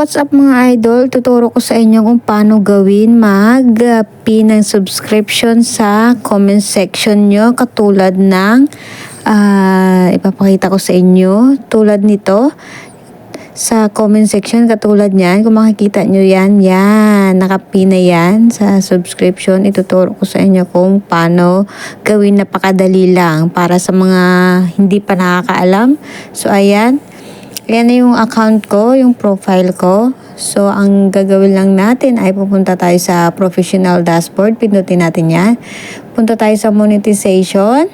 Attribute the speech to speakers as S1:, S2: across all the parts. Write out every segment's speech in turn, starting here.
S1: what's up mga idol? Tuturo ko sa inyo kung paano gawin mag-pin ng subscription sa comment section nyo katulad ng ipapakita ko sa inyo tulad nito sa comment section katulad niyan. Kung makikita nyo yan, nakapin na yan sa subscription. Ituturo ko sa inyo kung paano gawin, napakadali lang para sa mga hindi pa nakakaalam. So ayan na yung account ko, yung profile ko. So, ang gagawin lang natin ay pupunta tayo sa professional dashboard. Pindutin natin yan. Punta tayo sa monetization.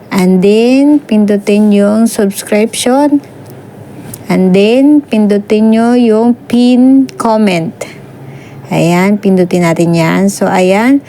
S1: And then, pindutin yung subscription. And then, pindutin nyo yung pin comment. Ayan, pindutin natin yan. So, ayan.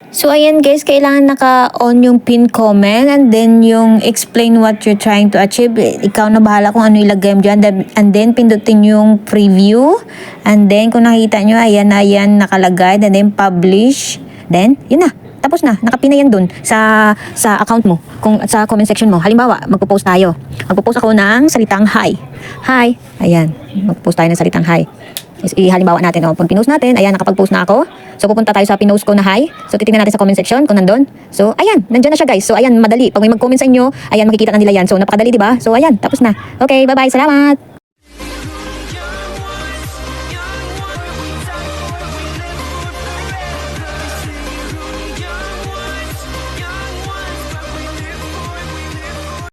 S1: So, ayan guys, kailangan naka-on yung pin comment and then yung explain what you're trying to achieve. Ikaw na bahala kung ano ilagay mo dyan. And then, pindutin yung preview. And then, kung nakita nyo, ayan nakalagay. And then, publish. Then, yun na. Tapos na. Nakapin na yan dun sa account mo. Kung sa comment section mo. Halimbawa, magpo-post tayo. Magpo-post ako ng salitang hi. Hi. Ayan. Magpo-post tayo ng salitang hi. Halimbawa natin, pag pinost natin, ayan, nakapag-post na ako. So, pupunta tayo sa pinost ko na hi. So, titingnan natin sa comment section kung nandun. So, ayan, nandyan na siya guys. So, ayan, madali. Pag may mag-comment sa inyo, ayan, makikita na nila yan. So, napakadali, diba? So, ayan, tapos na. Okay, bye-bye. Salamat!